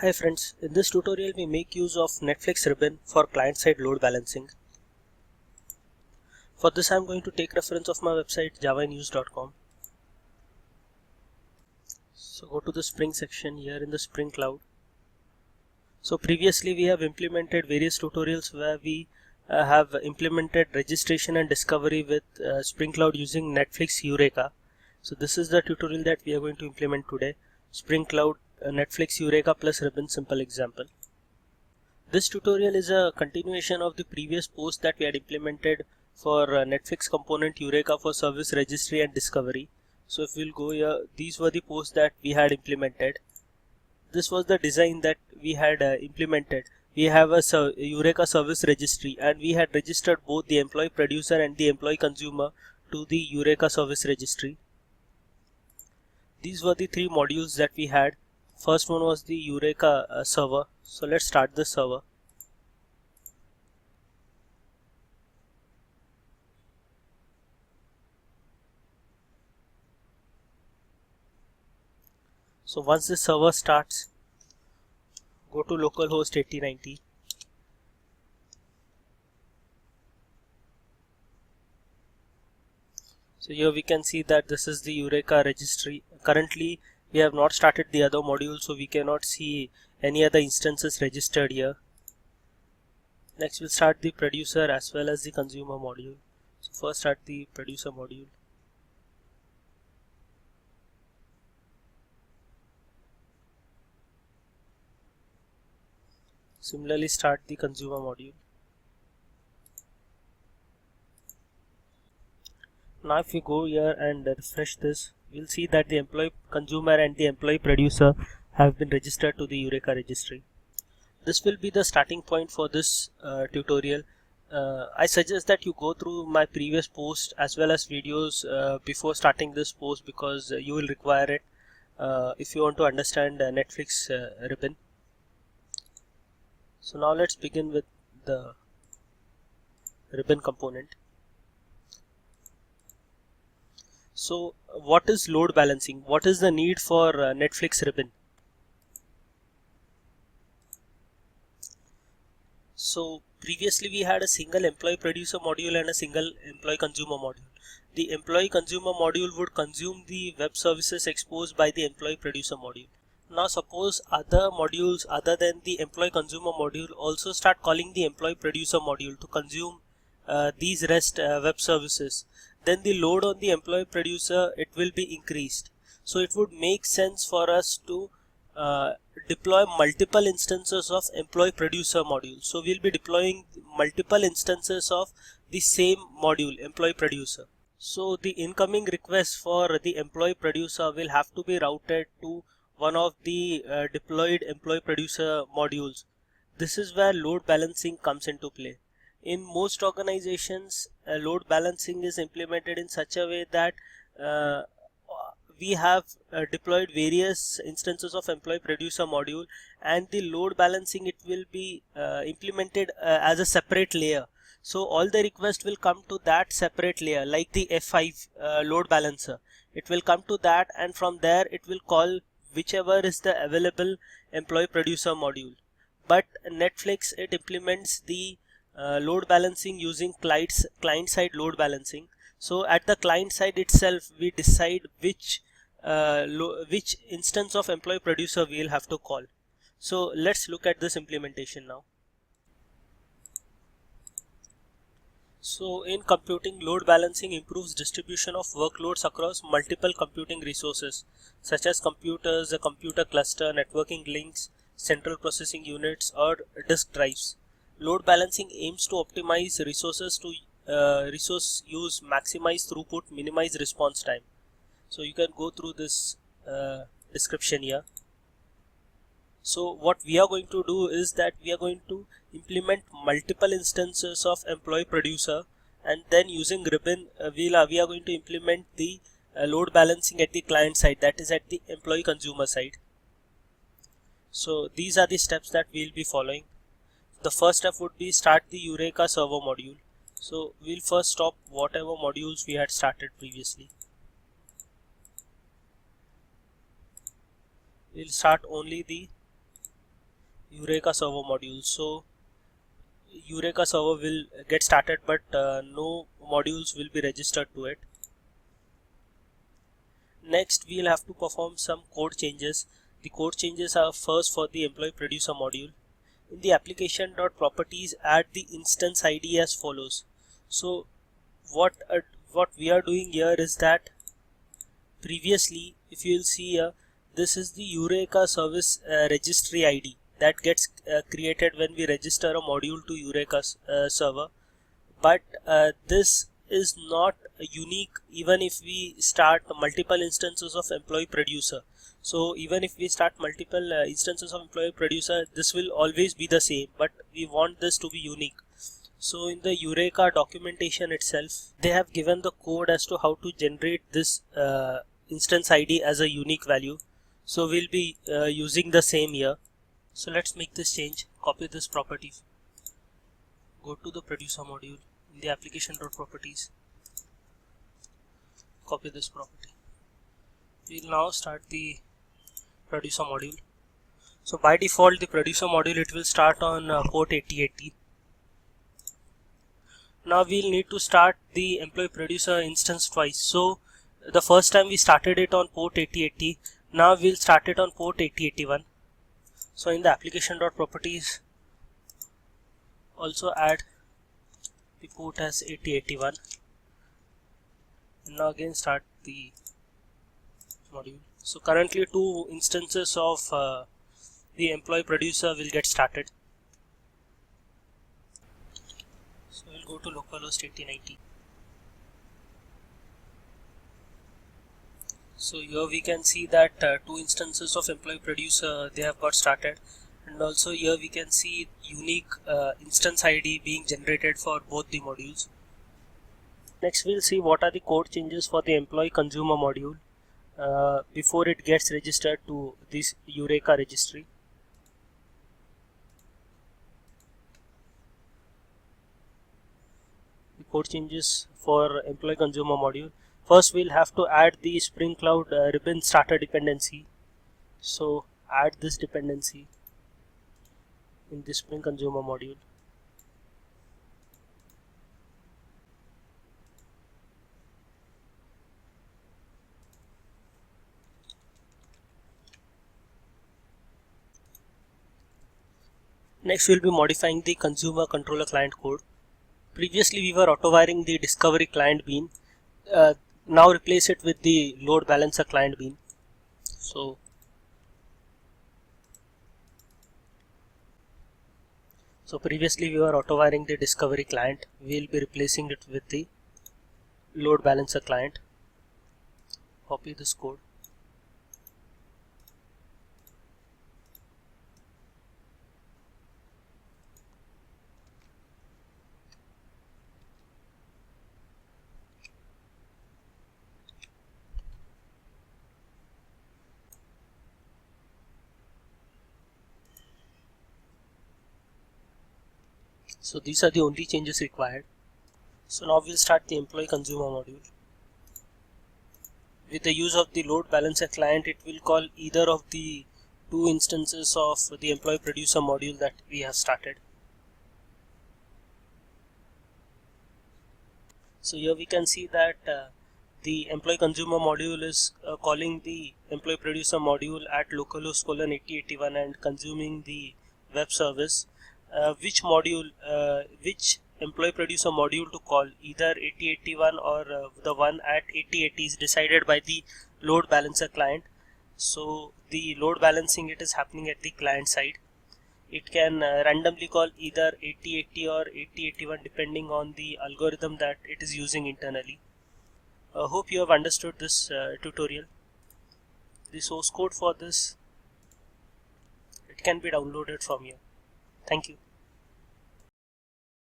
Hi friends, in this tutorial we make use of Netflix ribbon for client-side load balancing. For this I am going to take reference of my website javanews.com. So go to the Spring section here in the Spring Cloud. So previously we have implemented various tutorials where we have implemented registration and discovery with Spring Cloud using Netflix Eureka. So this is the tutorial that we are going to implement today. Spring Cloud Netflix Eureka plus ribbon simple example. This tutorial is a continuation of the previous post that we had implemented for Netflix component Eureka for service registry and discovery. So if we'll go here, these were the posts that we had implemented. This was the design that we had implemented. We have a Eureka service registry and we had registered both the employee producer and the employee consumer to the Eureka service registry. These were the three modules that we had. First one was the Eureka server. So let's start the server. So once the server starts, go to localhost 8090. So here we can see that this is the Eureka registry. Currently we have not started the other module, so we cannot see any other instances registered here. Next we'll start the producer as well as the consumer module. So first start the producer module. Similarly start the consumer module. Now if we go here and refresh this, we'll see that the employee consumer and the employee producer have been registered to the Eureka registry. This will be the starting point for this tutorial. I suggest that you go through my previous post as well as videos before starting this post, because you will require it if you want to understand Netflix ribbon. So now let's begin with the ribbon component. So what is load balancing? What is the need for Netflix ribbon? So previously we had a single employee producer module and a single employee consumer module. The employee consumer module would consume the web services exposed by the employee producer module. Now suppose other modules other than the employee consumer module also start calling the employee producer module to consume these REST web services. Then the load on the employee producer, it will be increased. So it would make sense for us to deploy multiple instances of employee producer module. So we'll be deploying multiple instances of the same module, employee producer. So the incoming request for the employee producer will have to be routed to one of the deployed employee producer modules. This is where load balancing comes into play. In most organizations, load balancing is implemented in such a way that we have deployed various instances of employee producer module, and the load balancing, it will be implemented as a separate layer. So all the requests will come to that separate layer, like the F5 load balancer. It will come to that, and from there it will call whichever is the available employee producer module. But Netflix, it implements the load balancing using client side load balancing. So at the client side itself, we decide which instance of employee producer we will have to call. So let's look at this implementation now. So in computing, load balancing improves distribution of workloads across multiple computing resources such as computers, a computer cluster, networking links, central processing units, or disk drives. Load balancing aims to optimize resources to resource use, maximize throughput, minimize response time. So you can go through this description here. So what we are going to do is that we are going to implement multiple instances of employee producer, and then using ribbon we are going to implement the load balancing at the client side, that is at the employee consumer side. So these are the steps that we will be following. The first step would be start the Eureka server module. So we'll first stop whatever modules we had started previously. We'll start only the Eureka server module. So Eureka server will get started, but no modules will be registered to it. Next, we'll have to perform some code changes. The code changes are first for the employee producer module. In the application.properties, add the instance ID as follows. So what we are doing here is that previously, if you will see here, this is the Eureka service registry ID that gets created when we register a module to Eureka server. But this is not unique even if we start multiple instances of employee producer. So even if we start multiple instances of employee producer, this will always be the same, but we want this to be unique. So in the Eureka documentation itself, they have given the code as to how to generate this instance ID as a unique value. So we'll be using the same here. So let's make this change. Copy this property. Go to the producer module in the application.properties. Copy this property. We'll now start the producer module. So by default, the producer module, it will start on port 8080. Now we'll need to start the employee producer instance twice. So the first time we started it on port 8080, now we'll start it on port 8081. So in the application.properties, also add the port as 8081. And now again start the module. So currently 2 instances of the employee producer will get started. So we'll go to localhost 8090. So here we can see that 2 instances of employee producer, they have got started, and also here we can see unique instance ID being generated for both the modules. Next we'll see what are the code changes for the employee consumer module before it gets registered to this Eureka registry. The code changes for employee consumer module. First we'll have to add the Spring Cloud ribbon starter dependency. So add this dependency in the Spring consumer module. Next we'll be modifying the consumer controller client code. Previously we were auto wiring the discovery client bean. Now replace it with the load balancer client bean. So previously we were auto wiring the discovery client. We'll be replacing it with the load balancer client. Copy this code. So these are the only changes required. So now we'll start the employee consumer module. With the use of the load balancer client, it will call either of the 2 instances of the employee producer module that we have started. So here we can see that the employee consumer module is calling the employee producer module at localhost :8081 and consuming the web service. Which employee producer module to call, either 8081 or the one at 8080, is decided by the load balancer client. So the load balancing, it is happening at the client side. It can randomly call either 8080 or 8081 depending on the algorithm that it is using internally. Hope you have understood this tutorial. The source code for this, it can be downloaded from here. Thank you.